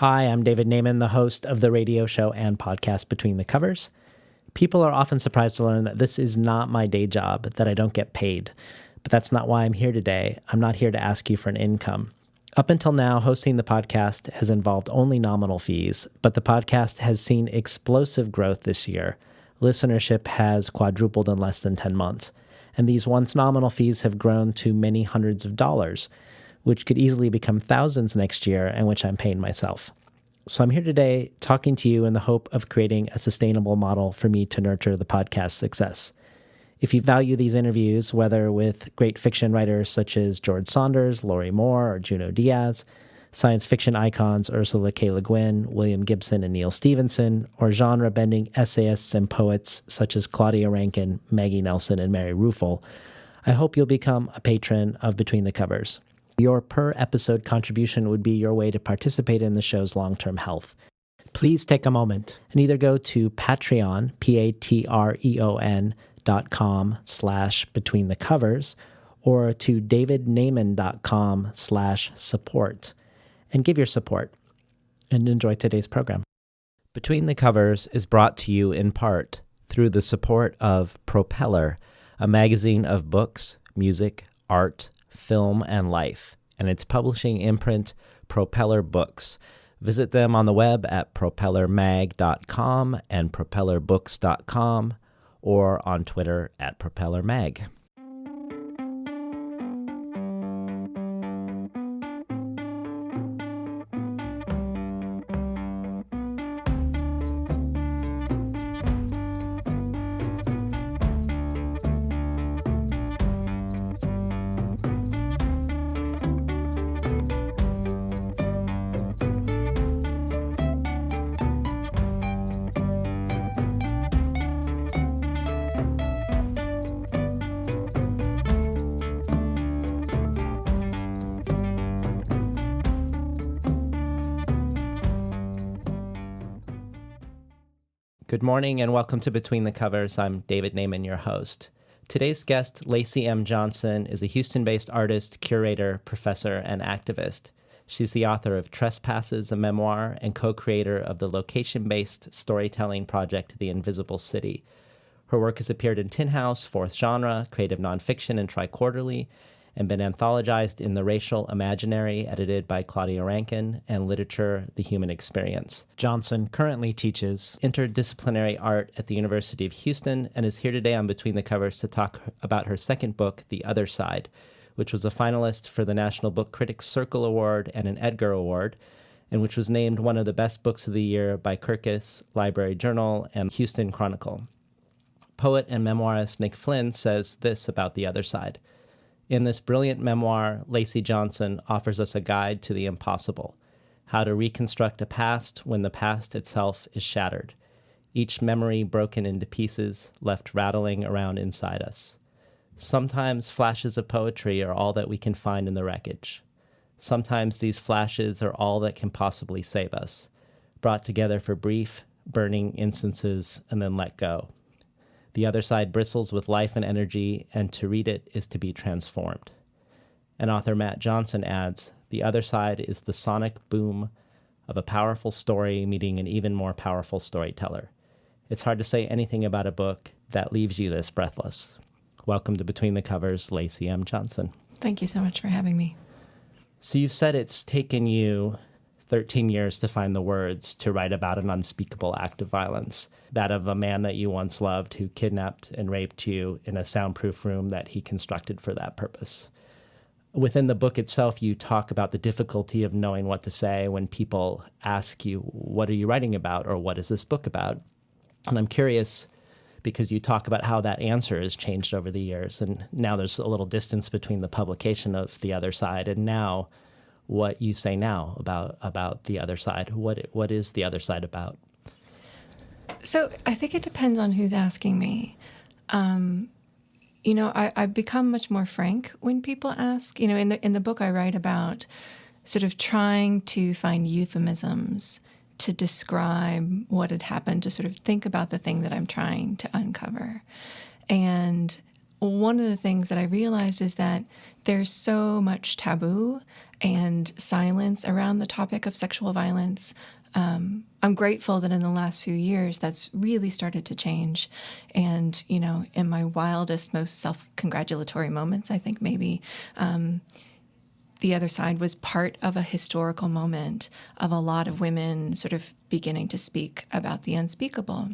Hi, I'm David Naiman, the host of the radio show and podcast Between the Covers. People are often surprised to learn that this is not my day job, that I don't get paid. But that's not why I'm here today. I'm not here to ask you for an income. Up until now, hosting the podcast has involved only nominal fees, but the podcast has seen explosive growth this year. Listenership has quadrupled in less than 10 months, and these once nominal fees have grown to many hundreds of dollars, which could easily become thousands next year and which I'm paying myself. So I'm here today talking to you in the hope of creating a sustainable model for me to nurture the podcast success. If you value these interviews, whether with great fiction writers such as George Saunders, Laurie Moore, or Junot Diaz, science fiction icons Ursula K. Le Guin, William Gibson, and Neil Stephenson, or genre-bending essayists and poets such as Claudia Rankine, Maggie Nelson, and Mary Ruefle, I hope you'll become a patron of Between the Covers. Your per-episode contribution would be your way to participate in the show's long-term health. Please take a moment and either go to Patreon, patreon.com/betweenthecovers, or to davidnaiman.com/support and give your support. And enjoy today's program. Between the Covers is brought to you in part through the support of Propeller, a magazine of books, music, art, film, and life, and its publishing imprint, Propeller Books. Visit them on the web at propellermag.com and propellerbooks.com, or on Twitter at propellermag. Good morning and welcome to Between the Covers. I'm David Naiman, your host. Today's guest, Lacy M. Johnson, is a Houston-based artist, curator, professor, and activist. She's the author of Trespasses, a memoir, and co-creator of the location-based storytelling project The Invisible City. Her work has appeared in Tin House, Fourth Genre, Creative Nonfiction, and Tri-Quarterly, and been anthologized in The Racial Imaginary, edited by Claudia Rankine, and Literature, The Human Experience. Johnson currently teaches interdisciplinary art at the University of Houston and is here today on Between the Covers to talk about her second book, The Other Side, which was a finalist for the National Book Critics Circle Award and an Edgar Award, and which was named one of the best books of the year by Kirkus, Library Journal, and Houston Chronicle. Poet and memoirist Nick Flynn says this about The Other Side. In this brilliant memoir, Lacy Johnson offers us a guide to the impossible, how to reconstruct a past when the past itself is shattered, each memory broken into pieces left rattling around inside us. Sometimes flashes of poetry are all that we can find in the wreckage. Sometimes these flashes are all that can possibly save us, brought together for brief, burning instances and then let go. The other side bristles with life and energy, and to read it is to be transformed. And author Matt Johnson adds, the other side is the sonic boom of a powerful story meeting an even more powerful storyteller. It's hard to say anything about a book that leaves you this breathless. Welcome to Between the Covers, Lacy M. Johnson. Thank you so much for having me. So you've said it's taken you 13 years to find the words to write about an unspeakable act of violence, that of a man that you once loved who kidnapped and raped you in a soundproof room that he constructed for that purpose. Within the book itself, you talk about the difficulty of knowing what to say when people ask you, what are you writing about, or what is this book about? And I'm curious, because you talk about how that answer has changed over the years, and now there's a little distance between the publication of The Other Side and now what you say now about The Other Side. What is The Other Side about? So I think it depends on who's asking me. I've become much more frank when people ask. In the book I write about sort of trying to find euphemisms to describe what had happened, to sort of think about the thing that I'm trying to uncover. And one of the things that I realized is that there's so much taboo and silence around the topic of sexual violence. I'm grateful that in the last few years that's really started to change. And, in my wildest, most self-congratulatory moments, I think maybe the other side was part of a historical moment of a lot of women sort of beginning to speak about the unspeakable.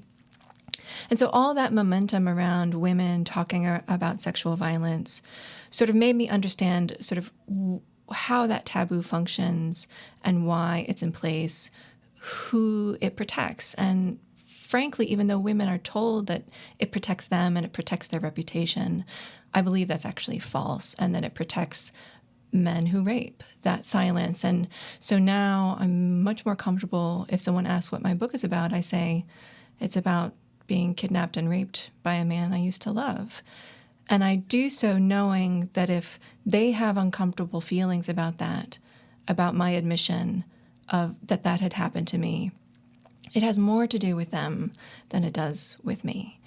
And so all that momentum around women talking about sexual violence sort of made me understand sort of how that taboo functions and why it's in place, who it protects. And frankly, even though women are told that it protects them and it protects their reputation, I believe that's actually false, and that it protects men who rape, that silence. And so now I'm much more comfortable if someone asks what my book is about, I say it's about being kidnapped and raped by a man I used to love. And I do so knowing that if they have uncomfortable feelings about that, about my admission of that had happened to me, it has more to do with them than it does with me.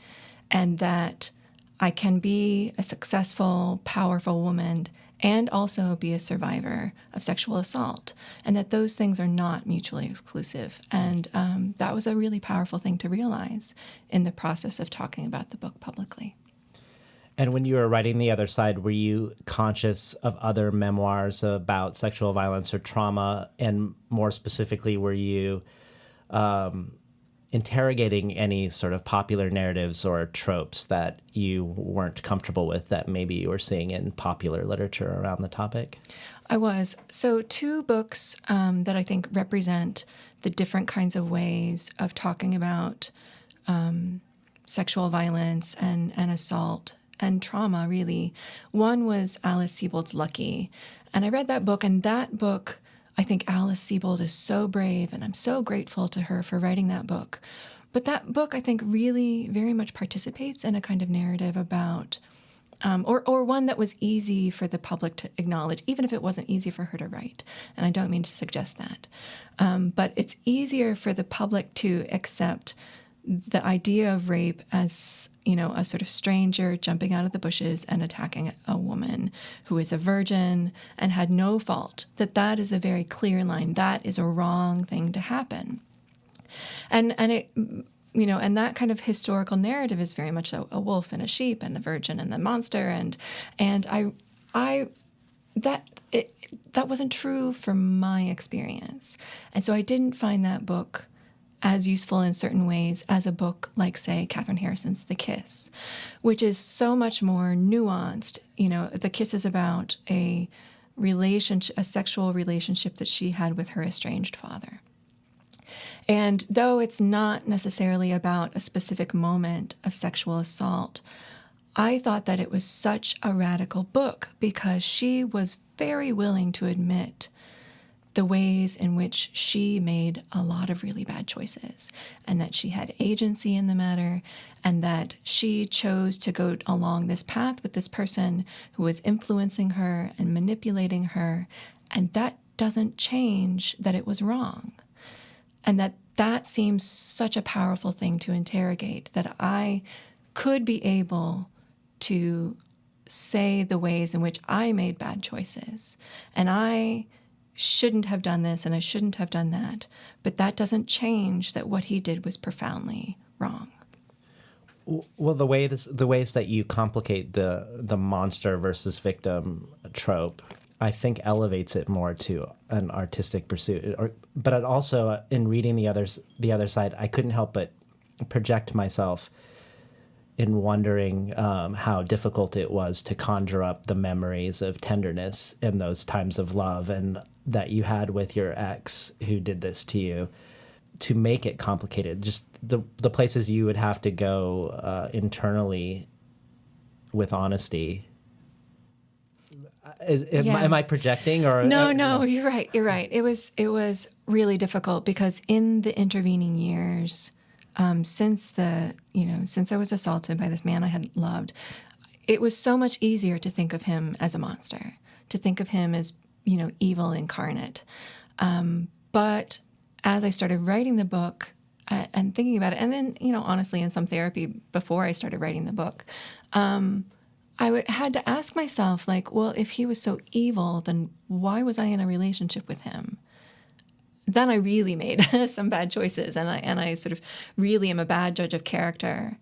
And that I can be a successful, powerful woman and also be a survivor of sexual assault, and that those things are not mutually exclusive. And that was a really powerful thing to realize in the process of talking about the book publicly. And when you were writing The Other Side, were you conscious of other memoirs about sexual violence or trauma? And more specifically, were you interrogating any sort of popular narratives or tropes that you weren't comfortable with that maybe you were seeing in popular literature around the topic? I was. So 2 books that I think represent the different kinds of ways of talking about sexual violence and assault and trauma, really. One was Alice Sebold's Lucky. And I read that book, and that book, I think Alice Sebold is so brave, and I'm so grateful to her for writing that book. But that book, I think, really very much participates in a kind of narrative about, or one that was easy for the public to acknowledge, even if it wasn't easy for her to write. And I don't mean to suggest that. But it's easier for the public to accept the idea of rape as, a sort of stranger jumping out of the bushes and attacking a woman who is a virgin and had no fault, that is a very clear line. That is a wrong thing to happen. And it, and that kind of historical narrative is very much a wolf and a sheep and the virgin and the monster. And that wasn't true from my experience. And so I didn't find that book as useful in certain ways as a book like, say, Katherine Harrison's The Kiss, which is so much more nuanced. The Kiss is about a sexual relationship that she had with her estranged father. And though it's not necessarily about a specific moment of sexual assault, I thought that it was such a radical book because she was very willing to admit the ways in which she made a lot of really bad choices, and that she had agency in the matter, and that she chose to go along this path with this person who was influencing her and manipulating her, and that doesn't change that it was wrong. And that seems such a powerful thing to interrogate, that I could be able to say the ways in which I made bad choices, and I shouldn't have done this and I shouldn't have done that, but that doesn't change that what he did was profoundly wrong. Well, the ways that you complicate the monster versus victim trope, I think elevates it more to an artistic pursuit. But it also, in reading the other side, I couldn't help but project myself in wondering how difficult it was to conjure up the memories of tenderness in those times of love and that you had with your ex who did this to you, to make it complicated. Just the places you would have to go internally with honesty. Am I projecting or no? You're right. It was really difficult because in the intervening years, since I was assaulted by this man I had loved, it was so much easier to think of him as a monster, to think of him as evil incarnate. But as I started writing the book and thinking about it, and then honestly in some therapy before I started writing the book, had to ask myself, like, well, if he was so evil, then why was I in a relationship with him? Then I really made some bad choices, and I sort of really am a bad judge of character.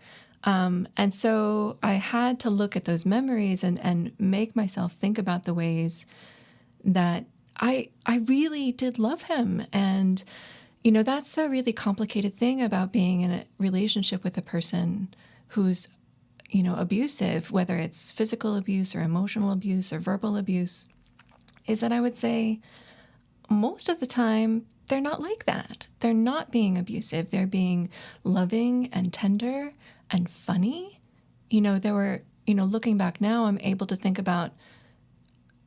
And so I had to look at those memories and make myself think about the ways that I really did love him. And, that's the really complicated thing about being in a relationship with a person who's, abusive, whether it's physical abuse or emotional abuse or verbal abuse, is that I would say most of the time they're not like that. They're not being abusive. They're being loving and tender and funny. There were, looking back now, I'm able to think about,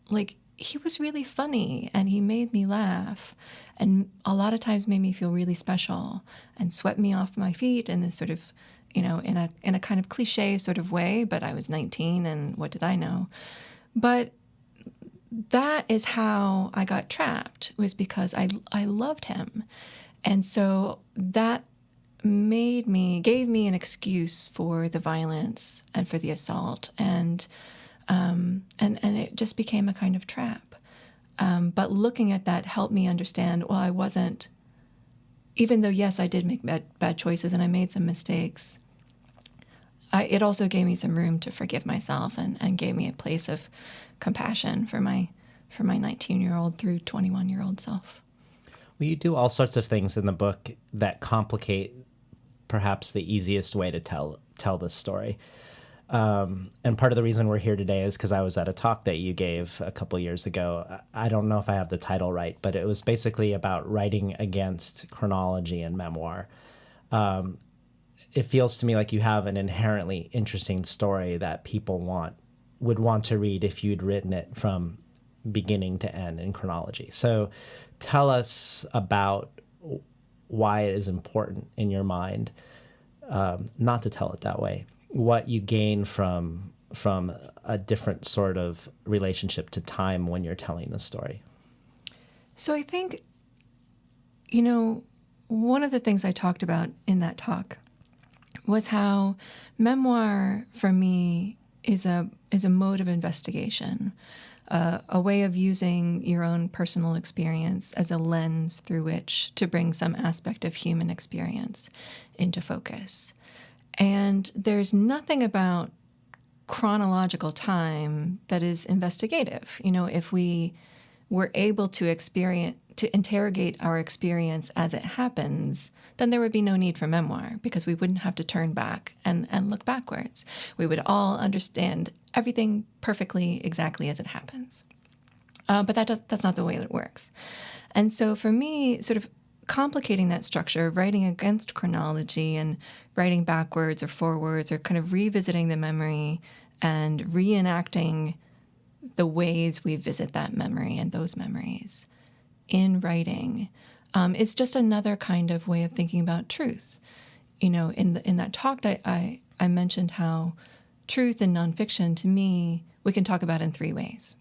like, he was really funny and he made me laugh and a lot of times made me feel really special and swept me off my feet in this sort of, in a kind of cliche sort of way, but I was 19 and what did I know? But that is how I got trapped, was because I loved him. And so that gave me an excuse for the violence and for the assault. And it just became a kind of trap. But looking at that helped me understand, well, I wasn't, even though, yes, I did make bad choices and I made some mistakes, it also gave me some room to forgive myself and gave me a place of compassion for my 19-year-old through 21-year-old self. Well, you do all sorts of things in the book that complicate perhaps the easiest way to tell this story. And part of the reason we're here today is because I was at a talk that you gave a couple years ago. I don't know if I have the title right, but it was basically about writing against chronology and memoir. It feels to me like you have an inherently interesting story that people would want to read if you'd written it from beginning to end in chronology. So tell us about why it is important in your mind not to tell it that way, what you gain from a different sort of relationship to time when you're telling the story. So I think, one of the things I talked about in that talk was how memoir for me is a mode of investigation, a way of using your own personal experience as a lens through which to bring some aspect of human experience into focus. And there's nothing about chronological time that is investigative. If we were able to interrogate our experience as it happens, then there would be no need for memoir, because we wouldn't have to turn back and look backwards. We would all understand everything perfectly, exactly as it happens. But that's not the way that it works. And so for me, sort of complicating that structure, writing against chronology and writing backwards or forwards, or kind of revisiting the memory and reenacting the ways we visit that memory and those memories in writing, is just another kind of way of thinking about truth. In that talk, I mentioned how truth in nonfiction, to me, we can talk about in three ways.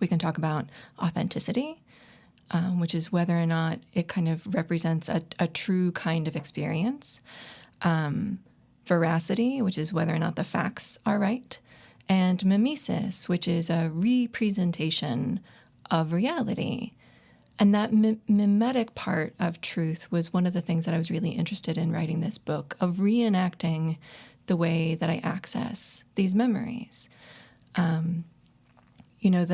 We can talk about authenticity, which is whether or not it kind of represents a true kind of experience. Veracity, which is whether or not the facts are right. And mimesis, which is a representation of reality. And that mimetic part of truth was one of the things that I was really interested in writing this book, of reenacting the way that I access these memories. One of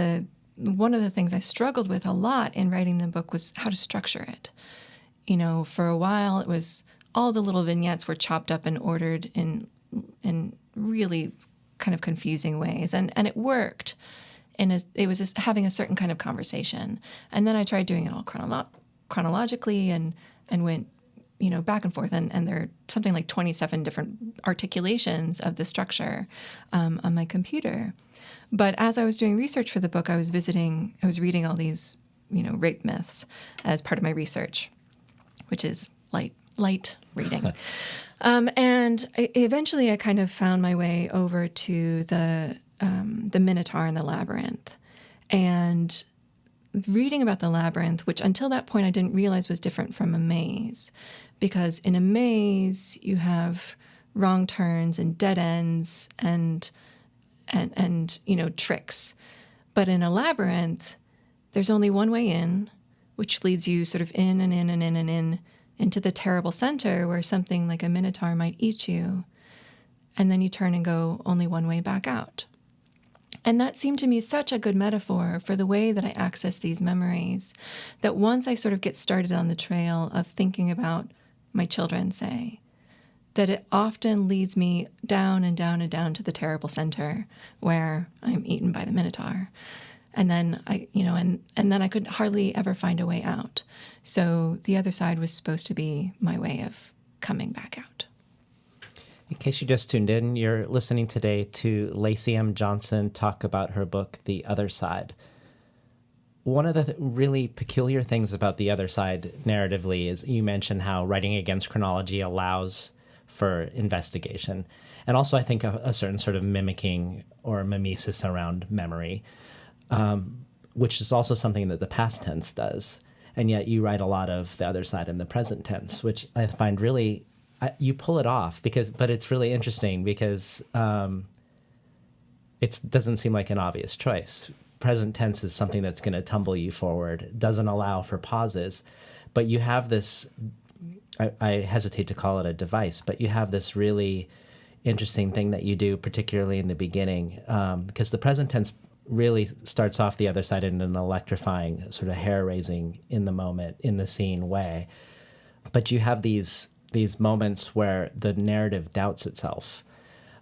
the things I struggled with a lot in writing the book was how to structure it. For a while, it was all the little vignettes were chopped up and ordered in really kind of confusing ways, and it worked. It was just having a certain kind of conversation. And then I tried doing it all chronologically and went, back and forth. And there are something like 27 different articulations of the structure on my computer. But as I was doing research for the book, I was reading all these, rape myths as part of my research, which is light reading. And eventually I kind of found my way over to the Minotaur and the Labyrinth. And reading about the Labyrinth, which until that point I didn't realize was different from a maze, because in a maze you have wrong turns and dead ends and and tricks. But in a labyrinth, there's only one way in, which leads you sort of in and in and in and in into the terrible center where something like a minotaur might eat you. And then you turn and go only one way back out. And that seemed to me such a good metaphor for the way that I access these memories, that once I sort of get started on the trail of thinking about my children, say, that it often leads me down and down and down to the terrible center where I'm eaten by the minotaur. And then and then I could hardly ever find a way out. So the other side was supposed to be my way of coming back out. In case you just tuned in, you're listening today to Lacy M. Johnson talk about her book, The Other Side. One of the really peculiar things about The Other Side narratively is you mentioned how writing against chronology allows for investigation. And also, I think, a certain sort of mimicking or mimesis around memory, which is also something that the past tense does. And yet you write a lot of the other side in the present tense, which I find really, you pull it off, but it's really interesting because it doesn't seem like an obvious choice. Present tense is something that's going to tumble you forward, doesn't allow for pauses, but you have this, I hesitate to call it a device, but you have this really interesting thing that you do, particularly in the beginning, because the present tense really starts off the other side in an electrifying, sort of hair-raising, in the moment, in the scene way. But you have these moments where the narrative doubts itself.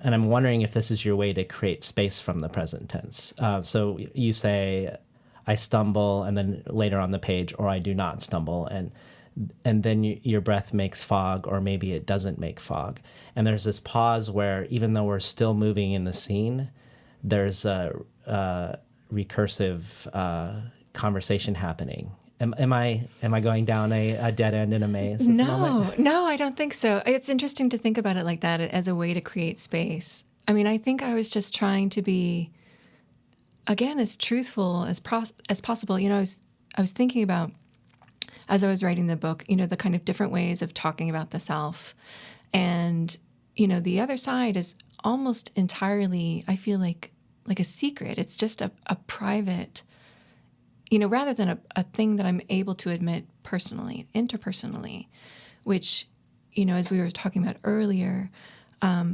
And I'm wondering if this is your way to create space from the present tense. So you say, I stumble, and then later on the page, or I do not stumble, and then your breath makes fog, or maybe it doesn't make fog. And there's this pause where, even though we're still moving in the scene, there's a recursive conversation happening. Am I going down a dead end in a maze at the moment? No, I don't think so. It's interesting to think about it like that as a way to create space. I mean, I think I was just trying to be, again, as truthful as possible. I was thinking about, as I was writing the book, the kind of different ways of talking about the self. And, the other side is almost entirely, I feel like a secret. It's just a private, rather than a thing that I'm able to admit personally, interpersonally, which, as we were talking about earlier,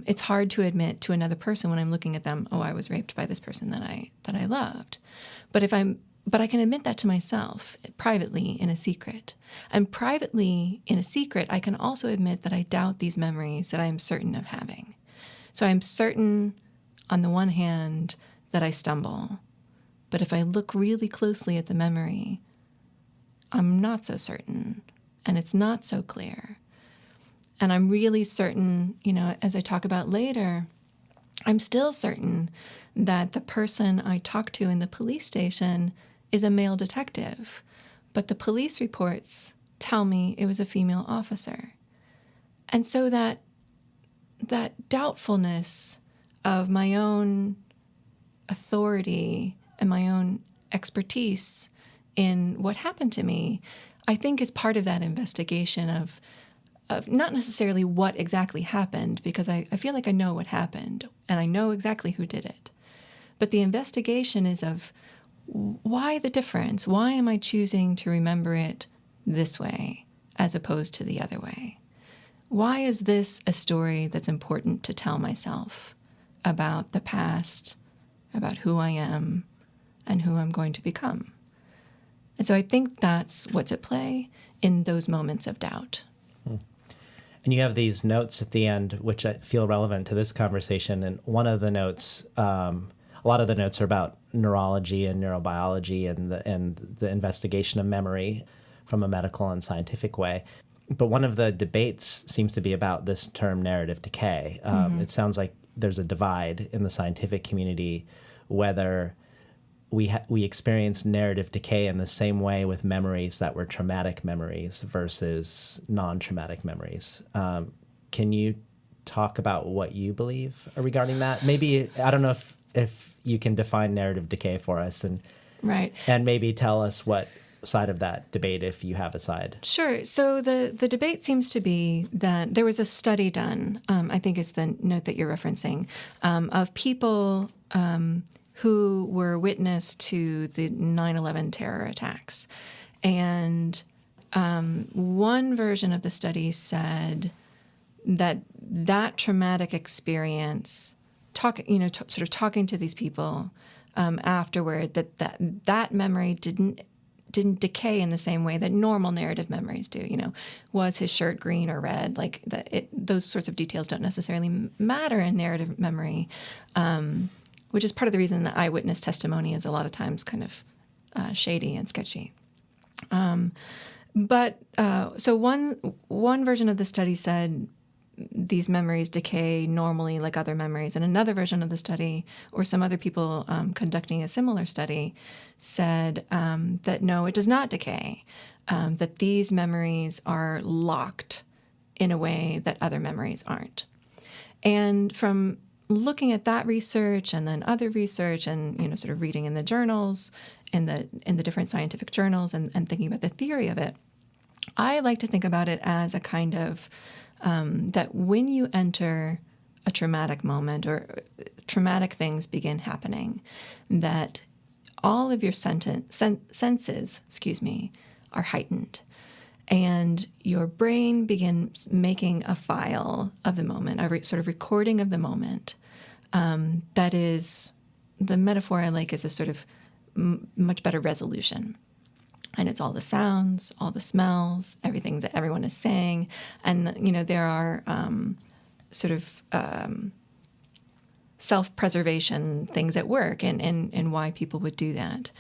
it's hard to admit to another person when I'm looking at them, oh, I was raped by this person that I loved. But I can admit that to myself privately in a secret. And privately in a secret, I can also admit that I doubt these memories that I am certain of having. So I'm certain, on the one hand, that I stumble. But if I look really closely at the memory, I'm not so certain, and it's not so clear. And I'm really certain, as I talk about later, I'm still certain that the person I talked to in the police station is a male detective, but the police reports tell me it was a female officer. And so that doubtfulness of my own authority and my own expertise in what happened to me, I think is part of that investigation of not necessarily what exactly happened, because I feel like I know what happened and I know exactly who did it. But the investigation is of why the difference? Why am I choosing to remember it this way as opposed to the other way? Why is this a story that's important to tell myself about the past, about who I am, and who I'm going to become? And so I think that's what's at play in those moments of doubt. And you have these notes at the end, which I feel relevant to this conversation. And one of the notes, a lot of the notes are about neurology and neurobiology and the investigation of memory from a medical and scientific way. But one of the debates seems to be about this term narrative decay. It sounds like there's a divide in the scientific community whether we experience narrative decay in the same way with memories that were traumatic memories versus non-traumatic memories. Can you talk about what you believe regarding that? Maybe, I don't know if you can define narrative decay for us, and right, and maybe tell us what side of that debate if you have a side. Sure. So the debate seems to be that there was a study done, I think it's the note that you're referencing, of people who were witness to the 9/11 terror attacks. And one version of the study said that traumatic experience, sort of talking to these people afterward, that memory didn't decay in the same way that normal narrative memories do. Was his shirt green or red? Those sorts of details don't necessarily matter in narrative memory, which is part of the reason that eyewitness testimony is a lot of times kind of shady and sketchy. So one version of the study said these memories decay normally like other memories. And another version of the study, or some other people conducting a similar study, said that no, it does not decay, that these memories are locked in a way that other memories aren't. And from looking at that research and then other research and, sort of reading in the journals, in the different scientific journals and thinking about the theory of it, I like to think about it as a kind of that when you enter a traumatic moment or traumatic things begin happening, that all of your senses, are heightened. And your brain begins making a file of the moment, sort of recording of the moment. That is, the metaphor I like is a sort of much better resolution. And it's all the sounds, all the smells, everything that everyone is saying. And, there are self-preservation things at work and why people would do that.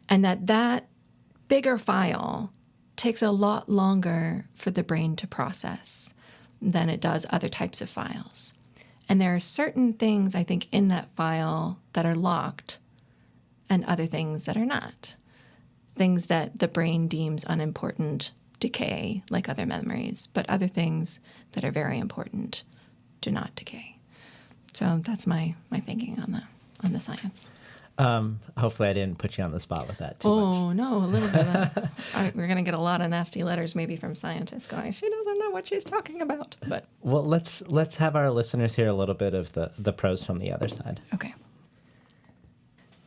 And that bigger file takes a lot longer for the brain to process than it does other types of files. And there are certain things, I think, in that file that are locked and other things that are not. Things that the brain deems unimportant decay, like other memories, but other things that are very important do not decay. So that's my thinking on the science. Hopefully I didn't put you on the spot with that too much. Oh, no, a little bit. We're going to get a lot of nasty letters maybe from scientists going, she doesn't know what she's talking about. But well, let's have our listeners hear a little bit of the prose from the other side. Okay.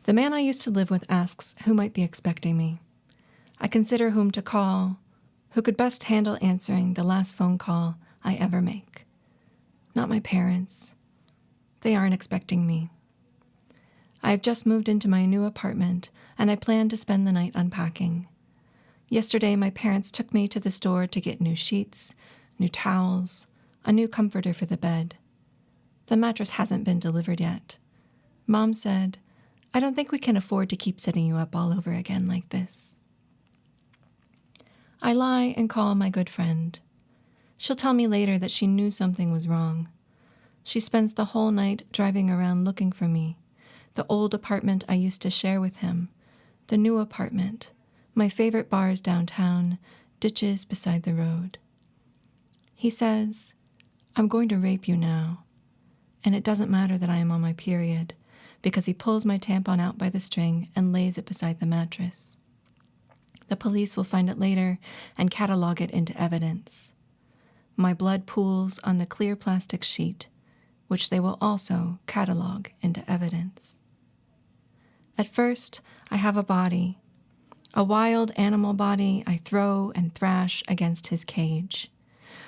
The man I used to live with asks who might be expecting me. I consider whom to call, who could best handle answering the last phone call I ever make. Not my parents. They aren't expecting me. I have just moved into my new apartment, and I plan to spend the night unpacking. Yesterday, my parents took me to the store to get new sheets, new towels, a new comforter for the bed. The mattress hasn't been delivered yet. Mom said, I don't think we can afford to keep setting you up all over again like this. I lie and call my good friend. She'll tell me later that she knew something was wrong. She spends the whole night driving around looking for me. The old apartment I used to share with him. The new apartment. My favorite bars downtown. Ditches beside the road. He says, I'm going to rape you now. And it doesn't matter that I am on my period, because he pulls my tampon out by the string and lays it beside the mattress. The police will find it later and catalog it into evidence. My blood pools on the clear plastic sheet, which they will also catalog into evidence. At first, I have a body, a wild animal body I throw and thrash against his cage.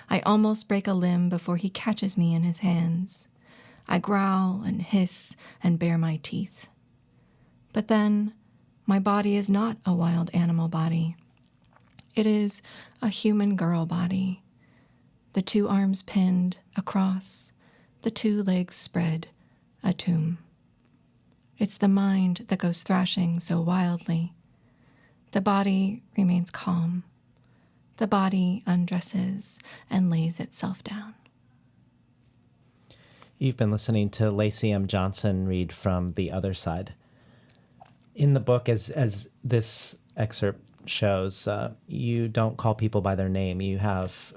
I almost break a limb before he catches me in his hands. I growl and hiss and bare my teeth. But then, my body is not a wild animal body. It is a human girl body. The 2 arms pinned across, the 2 legs spread, a tomb. It's the mind that goes thrashing so wildly. The body remains calm. The body undresses and lays itself down. You've been listening to Lacy M. Johnson read from The Other Side. In the book, as this excerpt shows, you don't call people by their name. You have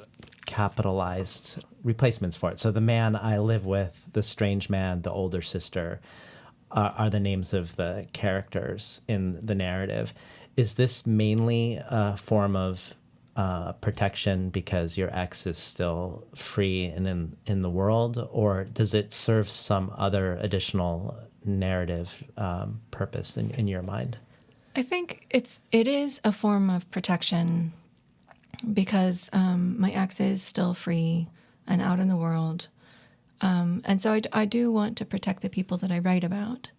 capitalized replacements for it. So the man I live with, the strange man, the older sister, are the names of the characters in the narrative. Is this mainly a form of protection because your ex is still free and in the world, or does it serve some other additional narrative purpose in your mind? I think it is a form of protection because my ex is still free and out in the world. And so I do want to protect the people that I write about.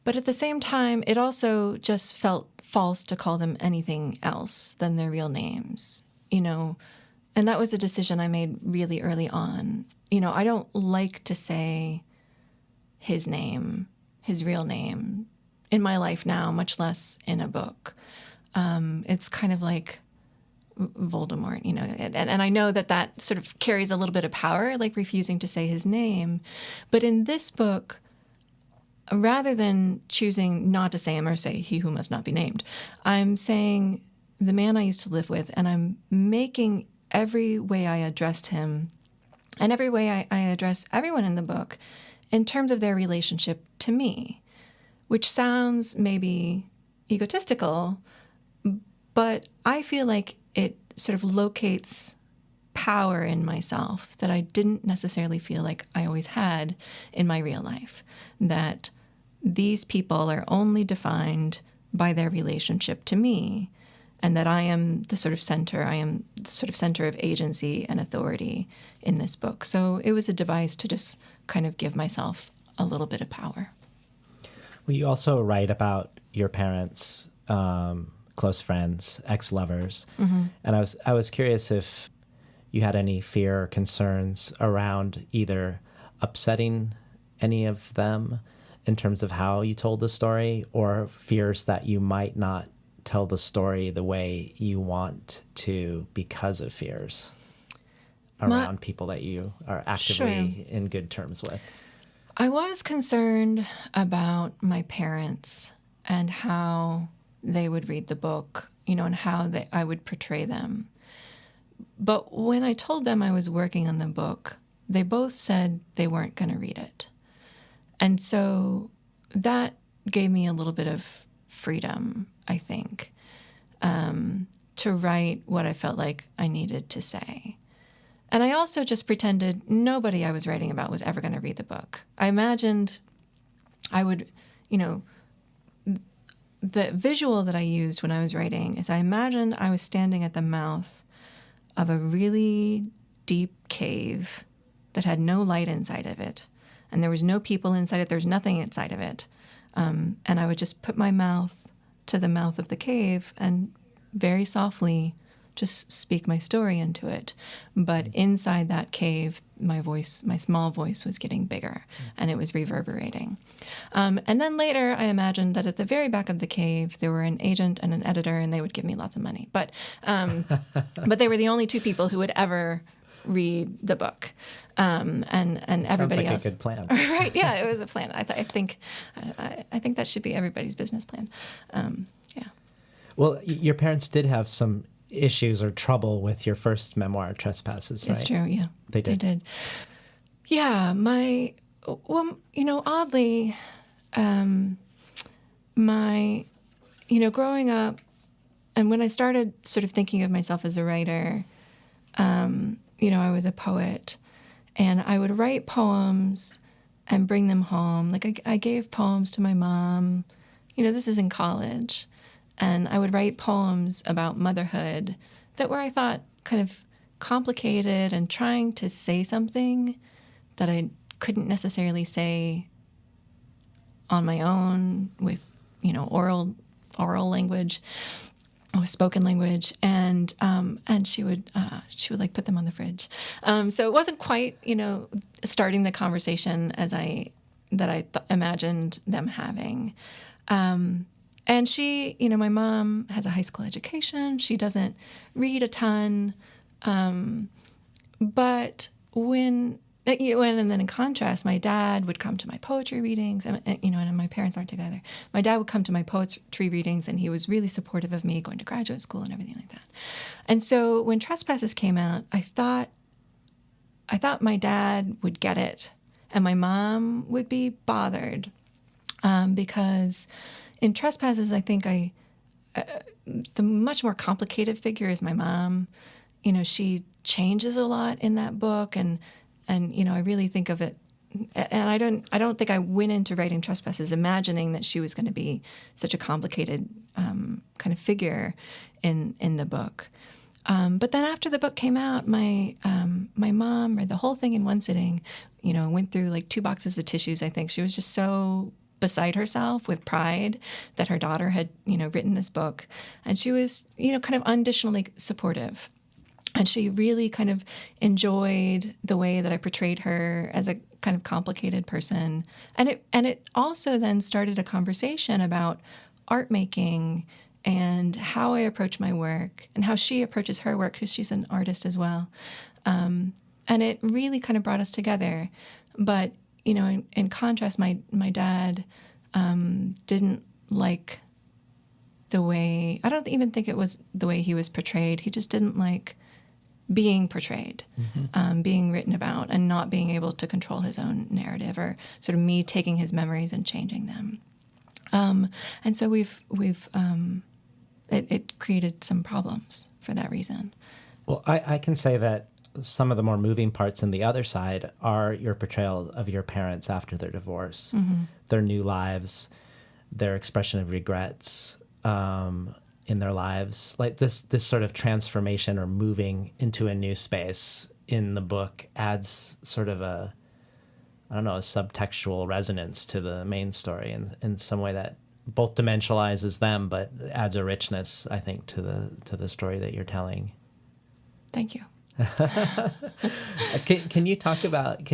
But at the same time, it also just felt false to call them anything else than their real names, And that was a decision I made really early on. I don't like to say his name, his real name, in my life now, much less in a book. It's kind of like Voldemort, and I know that sort of carries a little bit of power, like refusing to say his name. But in this book, rather than choosing not to say him or say he who must not be named, I'm saying the man I used to live with, and I'm making every way I addressed him and every way I address everyone in the book in terms of their relationship to me, which sounds maybe egotistical, but I feel like it sort of locates power in myself that I didn't necessarily feel like I always had in my real life, that these people are only defined by their relationship to me, and that I am the sort of center of agency and authority in this book. So it was a device to just kind of give myself a little bit of power. Well, you also write about your parents, close friends, ex-lovers. Mm-hmm. And I was curious if you had any fear or concerns around either upsetting any of them in terms of how you told the story, or fears that you might not tell the story the way you want to because of fears around people that you are actively in good terms with. I was concerned about my parents and how they would read the book, and how I would portray them. But when I told them I was working on the book, they both said they weren't going to read it. And so that gave me a little bit of freedom, I think, to write what I felt like I needed to say. And I also just pretended nobody I was writing about was ever going to read the book. I imagined I would, the visual that I used when I was writing is I imagined I was standing at the mouth of a really deep cave that had no light inside of it. And there was no people inside it. There was nothing inside of it. And I would just put my mouth to the mouth of the cave and very softly just speak my story into it. But inside that cave, my small voice was getting bigger, and it was reverberating. And then later, I imagined that at the very back of the cave, there were an agent and an editor, and they would give me lots of money. But they were the only two people who would ever read the book, and everybody else. Sounds like a good plan. Right? Yeah, it was a plan. I think that should be everybody's business plan. Yeah. Well, your parents did have some issues or trouble with your first memoir, Trespasses, right? It's true. Yeah, they did. Yeah, oddly, growing up, and when I started sort of thinking of myself as a writer, I was a poet, and I would write poems and bring them home. Like I gave poems to my mom. This is in college. And I would write poems about motherhood that were, I thought, kind of complicated and trying to say something that I couldn't necessarily say on my own with, oral language or spoken language. And she would like put them on the fridge. So it wasn't quite, starting the conversation that I imagined them having. And she, my mom has a high school education. She doesn't read a ton. But and then in contrast, my dad would come to my poetry readings, and my parents aren't together. My dad would come to my poetry readings, and he was really supportive of me going to graduate school and everything like that. And so when Trespasses came out, I thought my dad would get it, and my mom would be bothered, because in Trespasses, I think the much more complicated figure is my mom. She changes a lot in that book, and I really think of it. And I don't think I went into writing Trespasses imagining that she was going to be such a complicated kind of figure in the book. But then after the book came out, my mom read the whole thing in one sitting. Went through like 2 boxes of tissues. I think she was just so beside herself with pride that her daughter had written this book, and she was kind of unconditionally supportive. And she really kind of enjoyed the way that I portrayed her as a kind of complicated person. And it also then started a conversation about art making and how I approach my work and how she approaches her work, because she's an artist as well. And it really kind of brought us together. But, in contrast, my dad didn't like the way, I don't even think it was the way he was portrayed. He just didn't like being portrayed, being written about, and not being able to control his own narrative, or sort of me taking his memories and changing them. And so it created some problems for that reason. Well, I can say that some of the more moving parts in the other side are your portrayal of your parents after their divorce, their new lives, their expression of regrets, in their lives, like this sort of transformation or moving into a new space in the book adds sort of a subtextual resonance to the main story in some way that both dimensionalizes them, but adds a richness, I think, to the story that you're telling. Thank you. Can you talk about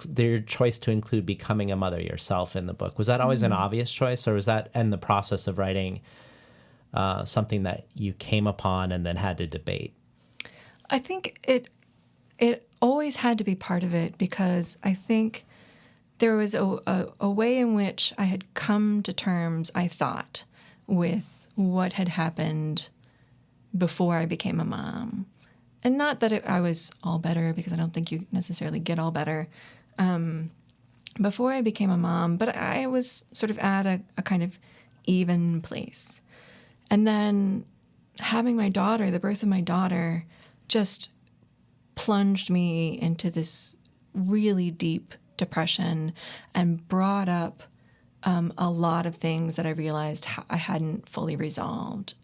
their choice to include becoming a mother yourself in the book? Was that always an obvious choice, or was that in the process of writing something that you came upon and then had to debate? I think it always had to be part of it, because I think there was a way in which I had come to terms, I thought, with what had happened before I became a mom. And not that I was all better, because I don't think you necessarily get all better before I became a mom, but I was sort of at a kind of even place. And then having my daughter, the birth of my daughter, just plunged me into this really deep depression and brought up a lot of things that I realized I hadn't fully resolved.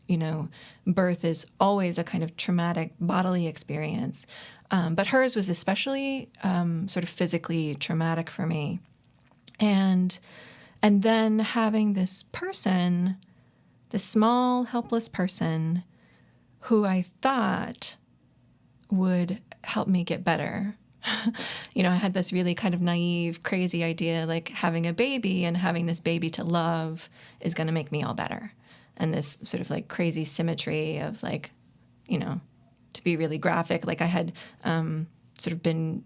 Birth is always a kind of traumatic bodily experience, but hers was especially sort of physically traumatic for me. And then having this person, this small, helpless person who I thought would help me get better. I had this really kind of naive, crazy idea, like having a baby and having this baby to love is going to make me all better. And this sort of like crazy symmetry of like, to be really graphic, like I had sort of been,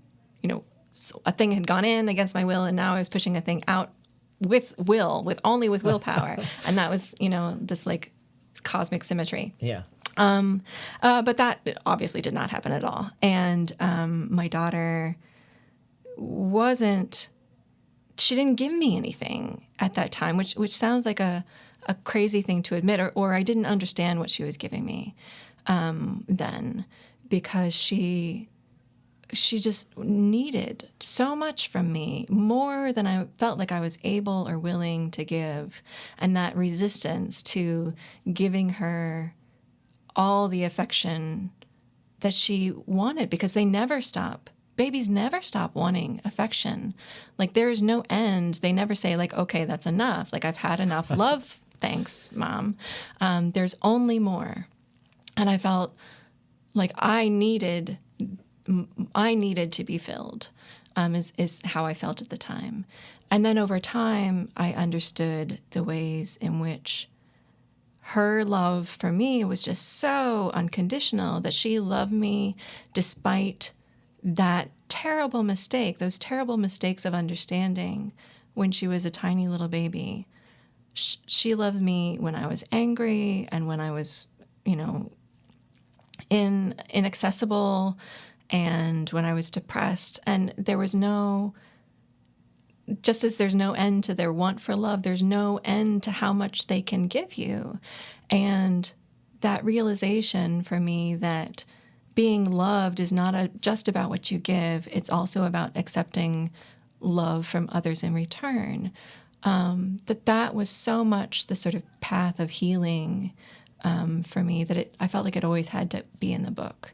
a thing had gone in against my will, and now I was pushing a thing out with willpower. And that was, this like cosmic symmetry. Yeah. But that obviously did not happen at all. And my daughter she didn't give me anything at that time, which sounds like a crazy thing to admit, or I didn't understand what she was giving me then, because she just needed so much from me, more than I felt like I was able or willing to give. And that resistance to giving her all the affection that she wanted, because they never stop. Babies never stop wanting affection. Like, there is no end. They never say, like, okay, that's enough. Like, I've had enough love. Thanks, Mom. There's only more. And I felt like I needed to be filled, is how I felt at the time. And then over time, I understood the ways in which her love for me was just so unconditional, that she loved me despite that terrible mistake, those terrible mistakes of understanding when she was a tiny little baby. She loved me when I was angry and when I was, inaccessible, and when I was depressed. And there was no just as there's no end to their want for love, there's no end to how much they can give you. And that realization for me that being loved is not just about what you give, it's also about accepting love from others in return. That was so much the sort of path of healing for me that I felt like it always had to be in the book.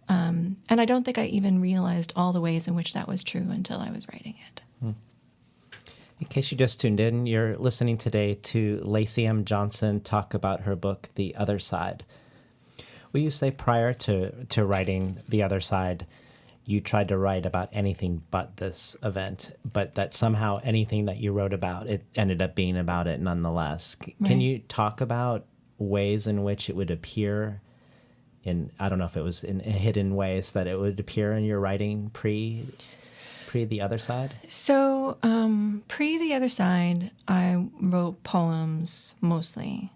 And I don't think I even realized all the ways in which that was true until I was writing it. In case you just tuned in, you're listening today to Lacy M. Johnson talk about her book, The Other Side. Will you say prior to writing The Other Side, you tried to write about anything but this event, but that somehow anything that you wrote about, it ended up being about it nonetheless? Can you talk about ways in which it would appear in, I don't know if it was in hidden ways that it would appear in your writing pre The Other Side? So, pre The Other Side, I wrote poems mostly.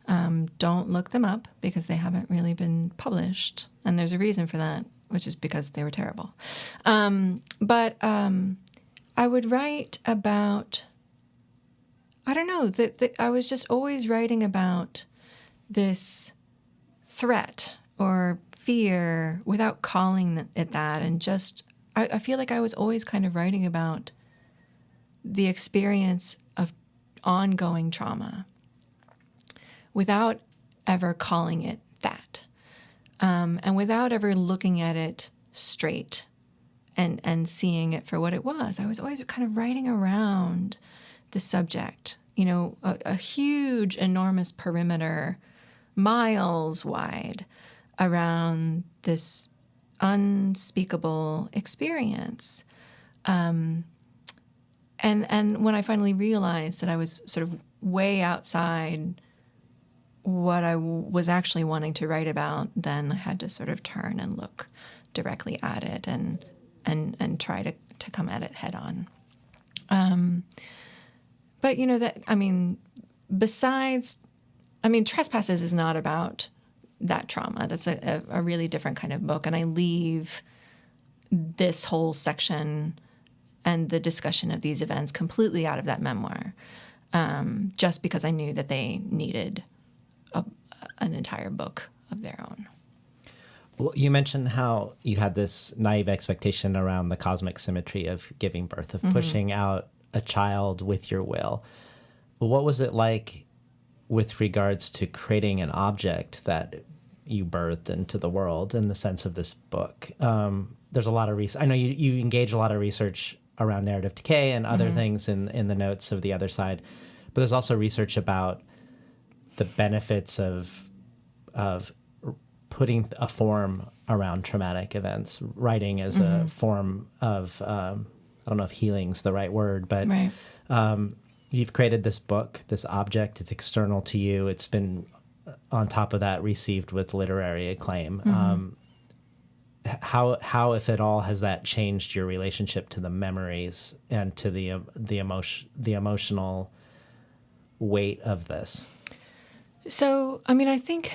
Don't look them up because they haven't really been published. And there's a reason for that, which is because they were terrible. But I would write about, I don't know, I was just always writing about this threat or fear without calling it that. And just, I feel like I was always kind of writing about the experience of ongoing trauma without ever calling it that. And without ever looking at it straight and seeing it for what it was. I was always kind of writing around the subject, a huge, enormous perimeter, miles wide, around this unspeakable experience. And when I finally realized that I was sort of way outside what I was actually wanting to write about, then I had to sort of turn and look directly at it and try to come at it head on. But Trespasses is not about that trauma. That's a really different kind of book. And I leave this whole section and the discussion of these events completely out of that memoir, just because I knew that they needed an entire book of their own. Well, you mentioned how you had this naive expectation around the cosmic symmetry of giving birth, of pushing out a child with your will. What was it like with regards to creating an object that you birthed into the world in the sense of this book? There's a lot of research. I know you engage a lot of research around narrative decay and other things in the notes of The Other Side, but there's also research about the benefits of putting a form around traumatic events, writing as a form of, I don't know if healing's the right word, but Right. You've created this book, this object, it's external to you. It's been, on top of that, received with literary acclaim. How, if at all, has that changed your relationship to the memories and to the emotional weight of this? So, I think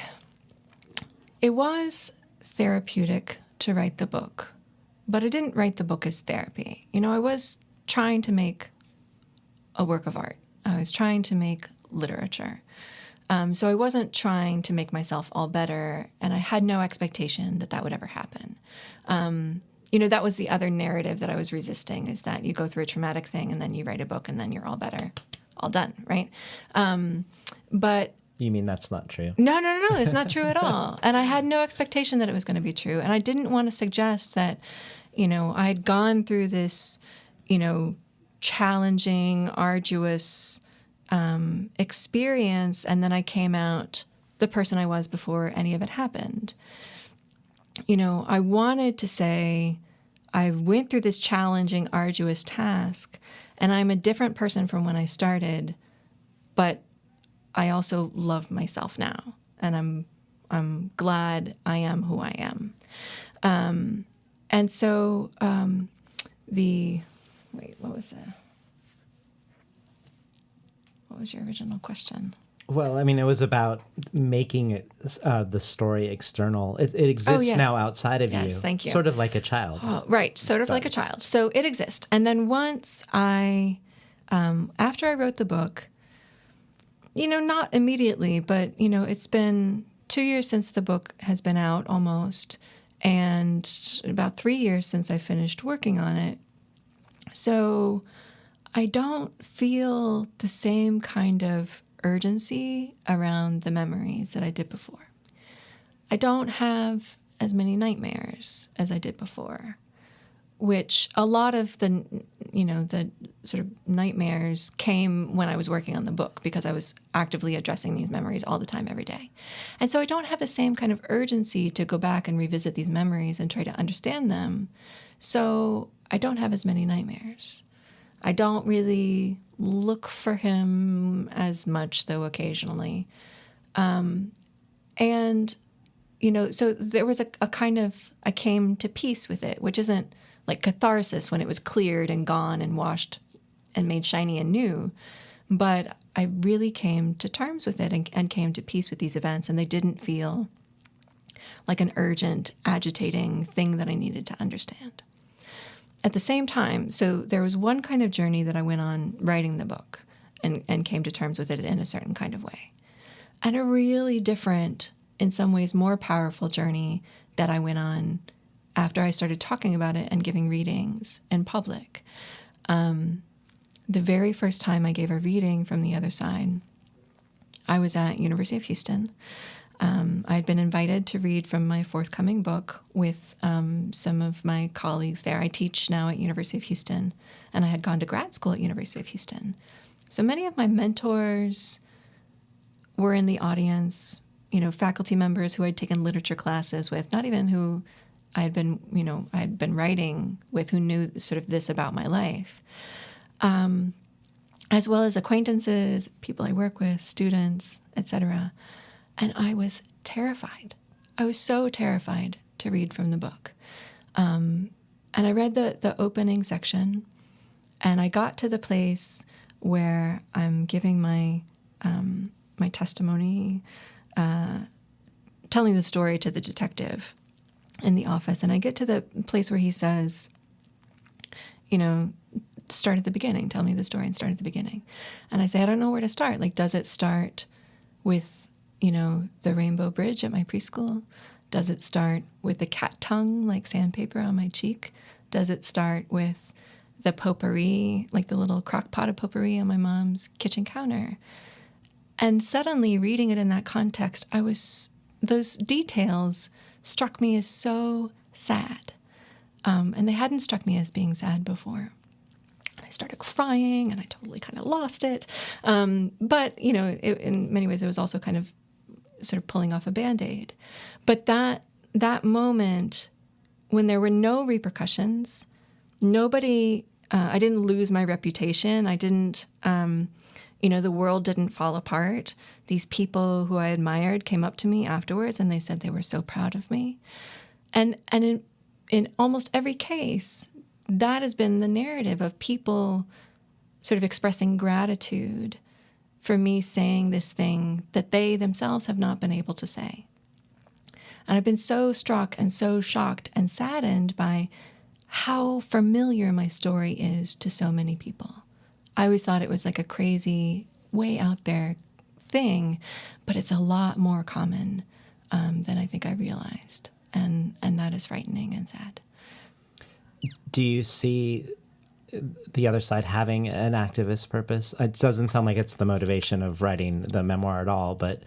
it was therapeutic to write the book, but I didn't write the book as therapy. I was trying to make a work of art. I was trying to make literature. So I wasn't trying to make myself all better, and I had no expectation that would ever happen. That was the other narrative that I was resisting, is that you go through a traumatic thing and then you write a book and then you're all better, all done, right? But You mean that's not true? No, it's not true at all. And I had no expectation that it was going to be true. And I didn't want to suggest that, I had gone through this, challenging, arduous experience, and then I came out the person I was before any of it happened. I wanted to say I went through this challenging, arduous task, and I'm a different person from when I started, but I also love myself now, and I'm glad I am who I am. And so what was your original question? Well, I mean, it was about making it, the story external. It Oh, exists yes. now outside of Yes, you, thank you. sort of like a child. Oh, right, sort of like a does. child. So it exists. And then once after I wrote the book, not immediately, but, it's been 2 years since the book has been out almost, and about 3 years since I finished working on it. So I don't feel the same kind of urgency around the memories that I did before. I don't have as many nightmares as I did before, which a lot of the sort of nightmares came when I was working on the book because I was actively addressing these memories all the time, every day. And so I don't have the same kind of urgency to go back and revisit these memories and try to understand them. So I don't have as many nightmares. I don't really look for him as much, though occasionally. And, so there was a kind of, I came to peace with it, which isn't like catharsis when it was cleared and gone and washed and made shiny and new. But I really came to terms with it and came to peace with these events, and they didn't feel like an urgent, agitating thing that I needed to understand. At the same time, so there was one kind of journey that I went on writing the book and came to terms with it in a certain kind of way. And a really different, in some ways more powerful journey that I went on after I started talking about it and giving readings in public. The very first time I gave a reading from the other side, I was at University of Houston. I had been invited to read from my forthcoming book with some of my colleagues there. I teach now at University of Houston, and I had gone to grad school at University of Houston. So many of my mentors were in the audience, faculty members who I'd taken literature classes with, not even who I had been writing with, who knew sort of this about my life, as well as acquaintances, people I work with, students, etc. And I was terrified. I was so terrified to read from the book. And I read the opening section, and I got to the place where I'm giving my testimony, telling the story to the detective in the office. And I get to the place where he says, start at the beginning, tell me the story and start at the beginning. And I say, I don't know where to start. Like, does it start with the rainbow bridge at my preschool? Does it start with the cat tongue, like sandpaper on my cheek? Does it start with the potpourri, like the little crock pot of potpourri on my mom's kitchen counter? And suddenly, reading it in that context, those details struck me as so sad. And they hadn't struck me as being sad before. I started crying, and I totally kind of lost it. But, in many ways, it was also kind of sort of pulling off a Band-Aid. But that moment when there were no repercussions, nobody, I didn't lose my reputation. I didn't, the world didn't fall apart. These people who I admired came up to me afterwards, and they said they were so proud of me. And in almost every case, that has been the narrative of people sort of expressing gratitude for me saying this thing that they themselves have not been able to say. And I've been so struck and so shocked and saddened by how familiar my story is to so many people. I always thought it was like a crazy, way out there thing, but it's a lot more common than I think I realized. And that is frightening and sad. Do you see the other side having an activist purpose? It doesn't sound like it's the motivation of writing the memoir at all, but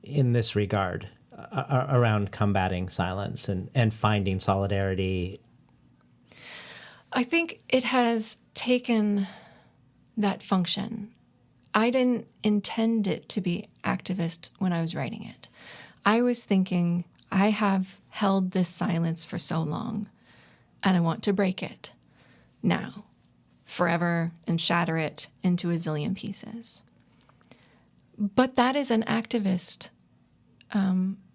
in this regard, around combating silence and finding solidarity. I think it has taken that function. I didn't intend it to be activist when I was writing it. I was thinking, I have held this silence for so long, and I want to break it now, forever, and shatter it into a zillion pieces. But that is an activist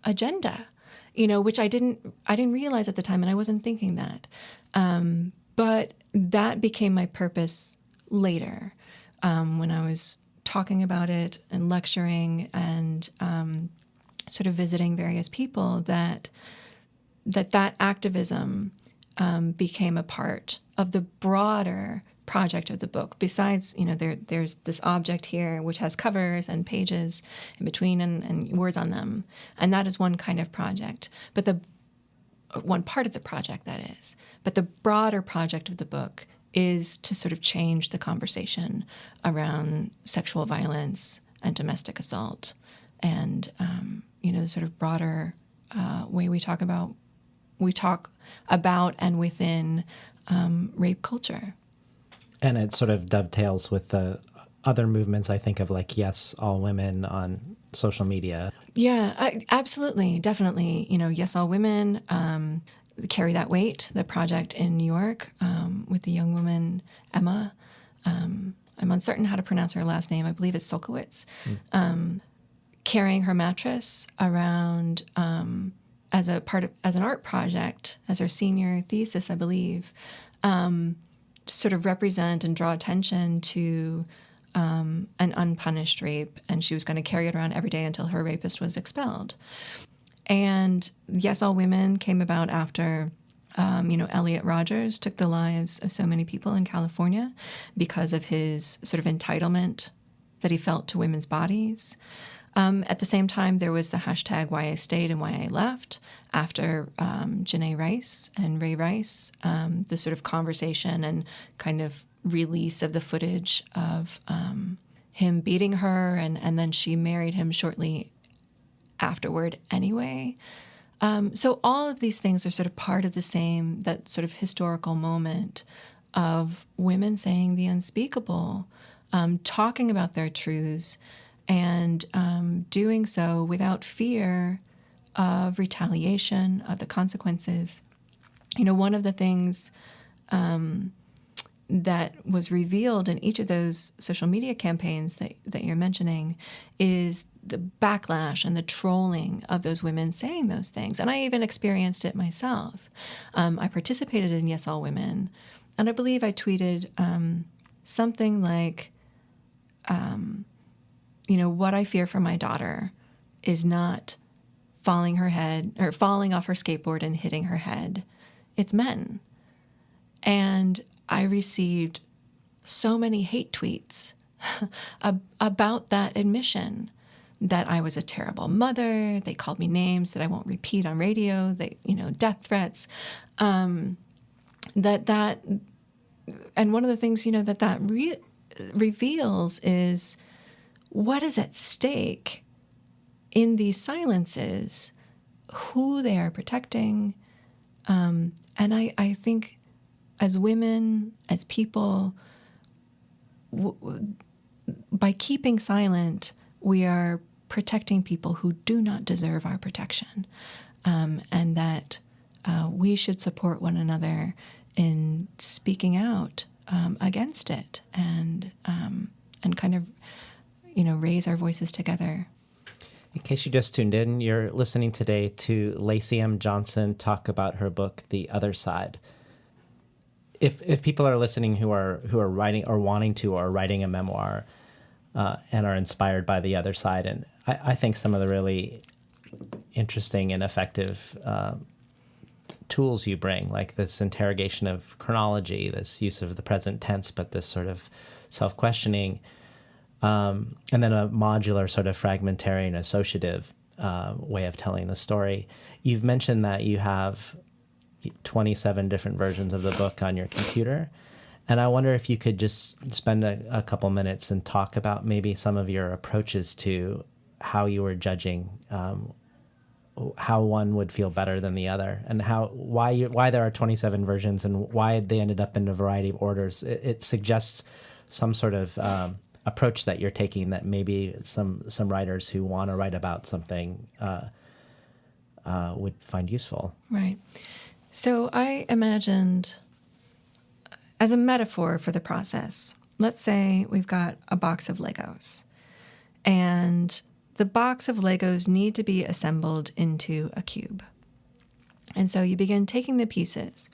agenda, which I didn't realize at the time, and I wasn't thinking that. But that became my purpose later, when I was talking about it and lecturing and sort of visiting various people, that activism became a part of the broader project of the book. Besides, there's this object here which has covers and pages in between and words on them, and that is one kind of project. But one part of the project, that is. But the broader project of the book is to sort of change the conversation around sexual violence and domestic assault, and the sort of broader way we talk about and within rape culture. And it sort of dovetails with the other movements, I think, of like Yes, All Women on social media. Yeah, absolutely, definitely. Yes, All Women, Carry That Weight, the project in New York with the young woman, Emma. I'm uncertain how to pronounce her last name. I believe it's Solkowitz. Carrying her mattress around as an art project, as her senior thesis, I believe, sort of represent and draw attention to an unpunished rape, and she was going to carry it around every day until her rapist was expelled. And Yes, All Women came about after, Elliot Rodgers took the lives of so many people in California because of his sort of entitlement that he felt to women's bodies. At the same time, there was the hashtag Why I Stayed and Why I Left after Janae Rice and Ray Rice, the sort of conversation and kind of release of the footage of him beating her, and then she married him shortly afterward anyway. So all of these things are sort of part of that sort of historical moment of women saying the unspeakable, talking about their truths, and doing so without fear of retaliation, of the consequences. One of the things that was revealed in each of those social media campaigns that you're mentioning is the backlash and the trolling of those women saying those things. And I even experienced it myself. I participated in Yes, All Women, and I believe I tweeted something like, what I fear for my daughter is not falling off her skateboard and hitting her head. It's men. And I received so many hate tweets about that admission, that I was a terrible mother. They called me names that I won't repeat on radio. Death threats. And one of the things, that reveals is what is at stake in these silences, who they are protecting. And I think as women, as people, by keeping silent, we are protecting people who do not deserve our protection, and that we should support one another in speaking out against it, and kind of, raise our voices together. In case you just tuned in, you're listening today to Lacy M. Johnson talk about her book, The Other Side. If people are listening who are writing or wanting to or writing a memoir and are inspired by The Other Side, and I think some of the really interesting and effective tools you bring, like this interrogation of chronology, this use of the present tense, but this sort of self-questioning, and then a modular sort of fragmentary and associative way of telling the story. You've mentioned that you have 27 different versions of the book on your computer. And I wonder if you could just spend a couple minutes and talk about maybe some of your approaches to how you were judging how one would feel better than the other, and why there are 27 versions and why they ended up in a variety of orders. It suggests some sort of approach that you're taking that maybe some writers who want to write about something would find useful. Right. So I imagined, as a metaphor for the process, let's say we've got a box of Legos, and the box of Legos need to be assembled into a cube. And so you begin taking the pieces.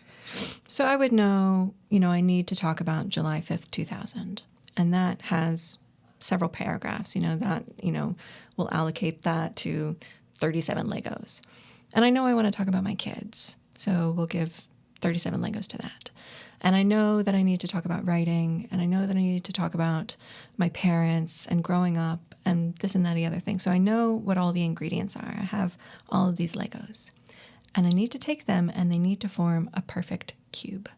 So I would know, I need to talk about July 5th, 2000. And that has several paragraphs, that, we'll allocate that to 37 Legos. And I know I want to talk about my kids, so we'll give 37 Legos to that. And I know that I need to talk about writing, and I know that I need to talk about my parents and growing up and this and that and the other thing. So I know what all the ingredients are. I have all of these Legos. And I need to take them, and they need to form a perfect cube.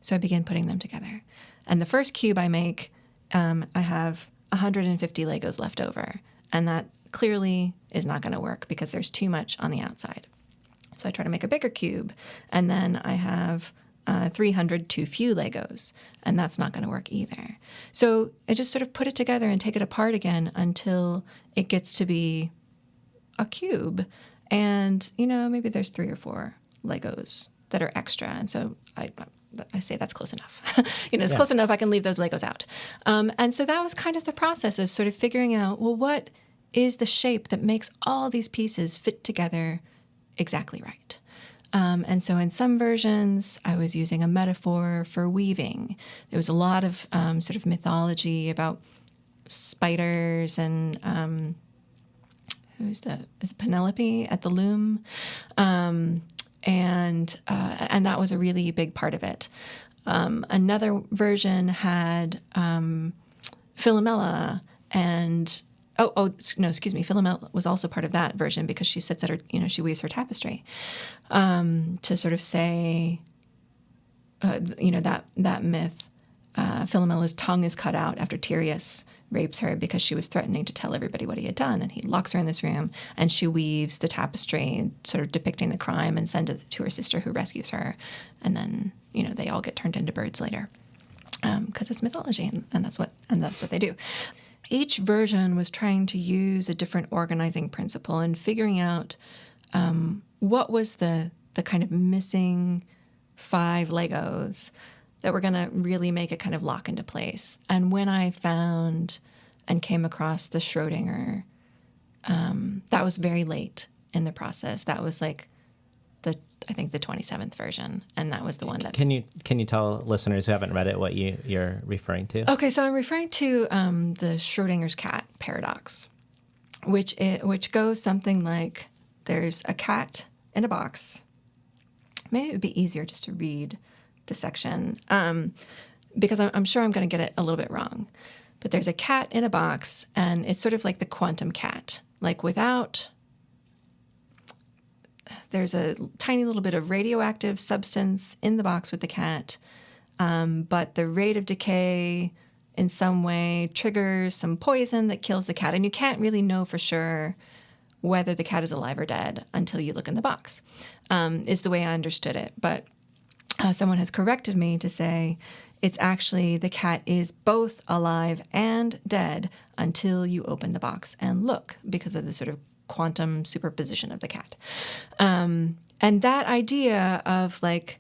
So I begin putting them together. And the first cube I make, I have 150 Legos left over. And that clearly is not going to work because there's too much on the outside. So I try to make a bigger cube, and then I have 300 too few Legos, and that's not going to work either. So I just sort of put it together and take it apart again until it gets to be a cube. And, maybe there's 3 or 4 Legos that are extra. And so I say that's close enough. It's close enough. I can leave those Legos out. And so that was kind of the process of sort of figuring out, well, what is the shape that makes all these pieces fit together exactly right? And so in some versions, I was using a metaphor for weaving. There was a lot of sort of mythology about spiders and is it Penelope at the loom? And that was a really big part of it. Another version had Philomela and Philomela was also part of that version because she sits at her, she weaves her tapestry to sort of say, that myth. Philomela's tongue is cut out after Tereus rapes her because she was threatening to tell everybody what he had done, and he locks her in this room, and she weaves the tapestry, sort of depicting the crime, and sends it to her sister, who rescues her, and then they all get turned into birds later, because it's mythology, and that's what they do. Each version was trying to use a different organizing principle and figuring out what was the kind of missing 5 Legos that were going to really make it kind of lock into place. And when I found and came across the Schrodinger, that was very late in the process. That was like I think the 27th version, and that was the one that... Can you tell listeners who haven't read it what you're referring to? Okay, so I'm referring to the Schrodinger's cat paradox, which goes something like, there's a cat in a box. Maybe it would be easier just to read the section, because I'm sure I'm going to get it a little bit wrong. But there's a cat in a box, and it's sort of like the quantum cat. Like there's a tiny little bit of radioactive substance in the box with the cat, but the rate of decay in some way triggers some poison that kills the cat. And you can't really know for sure whether the cat is alive or dead until you look in the box, is the way I understood it. But someone has corrected me to say it's actually the cat is both alive and dead until you open the box and look, because of the sort of quantum superposition of the cat. And that idea of like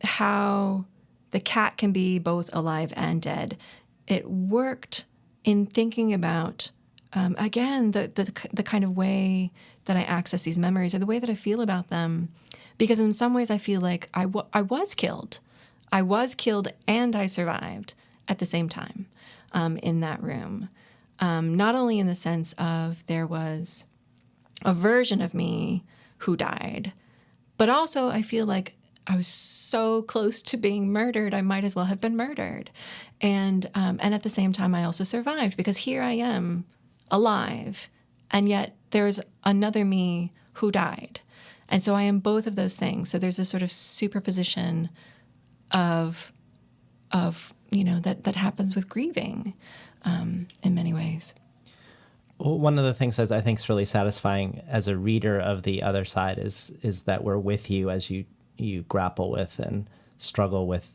how the cat can be both alive and dead, it worked in thinking about, again, the kind of way that I access these memories, or the way that I feel about them. Because in some ways I feel like I was killed. I was killed and I survived at the same time in that room. Not only in the sense of there was a version of me who died, but also I feel like I was so close to being murdered, I might as well have been murdered. And at the same time, I also survived, because here I am alive, and yet there's another me who died. And so I am both of those things. So there's a sort of superposition of that happens with grieving in many ways. Well, one of the things that I think is really satisfying as a reader of the other side is that we're with you as you grapple with and struggle with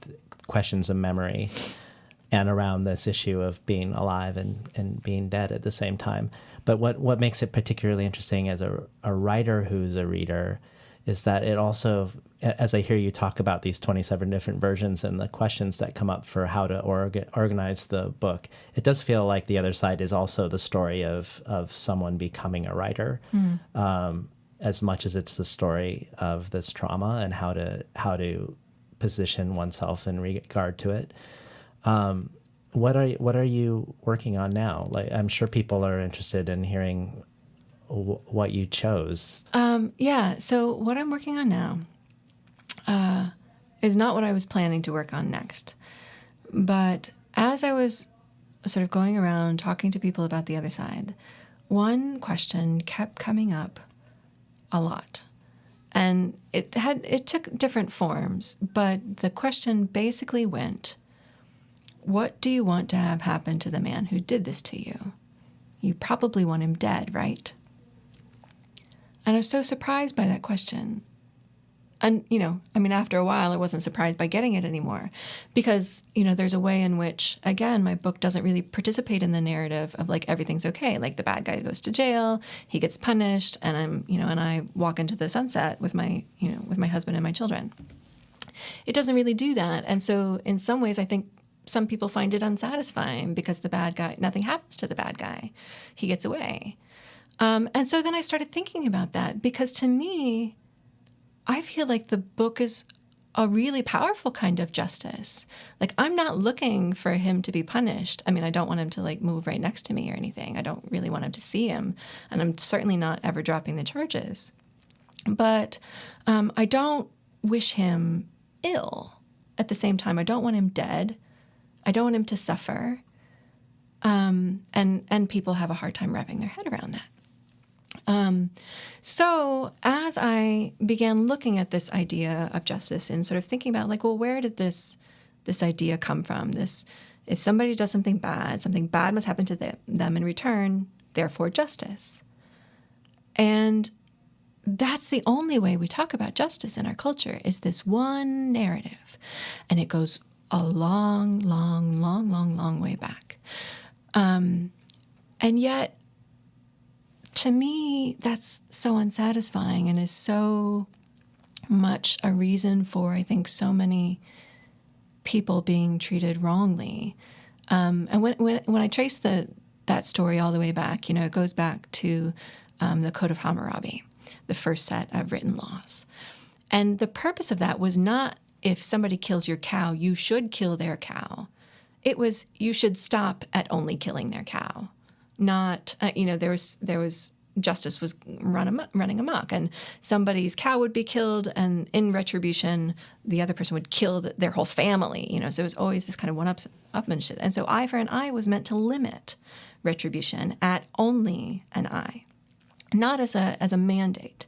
questions of memory and around this issue of being alive and being dead at the same time. But what makes it particularly interesting as a writer who's a reader is that it also, as I hear you talk about these 27 different versions and the questions that come up for how to organize the book, it does feel like the other side is also the story of someone becoming a writer, as much as it's the story of this trauma and how to position oneself in regard to it. What are you working on now? Like, I'm sure people are interested in hearing what you chose. Yeah. So what I'm working on now is not what I was planning to work on next. But as I was sort of going around talking to people about the other side, one question kept coming up a lot. And it took different forms, but the question basically went, what do you want to have happen to the man who did this to you? You probably want him dead, right? And I was so surprised by that question. And, after a while, I wasn't surprised by getting it anymore because, there's a way in which, again, my book doesn't really participate in the narrative of like everything's okay. Like the bad guy goes to jail, he gets punished, and and I walk into the sunset with my husband and my children. It doesn't really do that. And so in some ways, I think some people find it unsatisfying because the bad guy, nothing happens to the bad guy. He gets away. And so then I started thinking about that because to me, I feel like the book is a really powerful kind of justice. Like, I'm not looking for him to be punished. I mean, I don't want him to like move right next to me or anything. I don't really want him to see him. And I'm certainly not ever dropping the charges. But I don't wish him ill. At the same time, I don't want him dead. I don't want him to suffer. And people have a hard time wrapping their head around that. So as I began looking at this idea of justice and sort of thinking about like, well, where did this idea come from? If somebody does something bad must happen to them in return, therefore justice. And that's the only way we talk about justice in our culture is this one narrative. And it goes a long, long, long, long, long way back. And yet, to me, that's so unsatisfying and is so much a reason for, I think, so many people being treated wrongly. And when I trace that story all the way back, it goes back to the Code of Hammurabi, the first set of written laws. And the purpose of that was not if somebody kills your cow, you should kill their cow. It was you should stop at only killing their cow. Not, there was justice was running amok, and somebody's cow would be killed, and in retribution, the other person would kill their whole family. So it was always this kind of one-upmanship. And so eye for an eye was meant to limit retribution at only an eye, not as a mandate.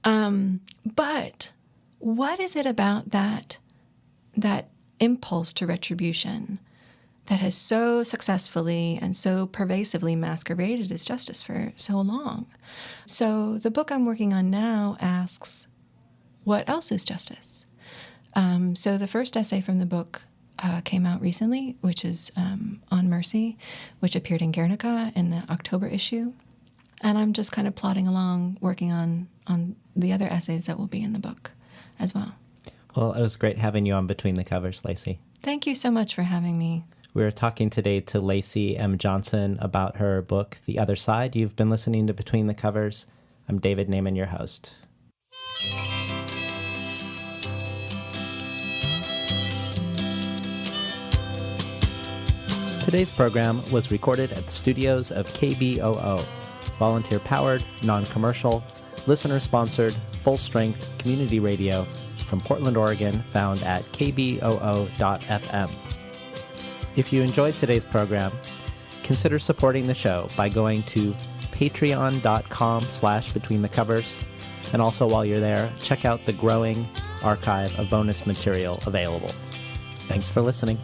But what is it about that impulse to retribution that has so successfully and so pervasively masqueraded as justice for so long? So the book I'm working on now asks, what else is justice? So the first essay from the book came out recently, which is on mercy, which appeared in Guernica in the October issue. And I'm just kind of plodding along, working on the other essays that will be in the book as well. Well, it was great having you on Between the Covers, Lacy. Thank you so much for having me. We were talking today to Lacy M. Johnson about her book, The Other Side. You've been listening to Between the Covers. I'm David Naiman, your host. Today's program was recorded at the studios of KBOO, volunteer-powered, non-commercial, listener-sponsored, full-strength community radio from Portland, Oregon, found at kboo.fm. If you enjoyed today's program, consider supporting the show by going to patreon.com/betweenthecovers. And also while you're there, check out the growing archive of bonus material available. Thanks for listening.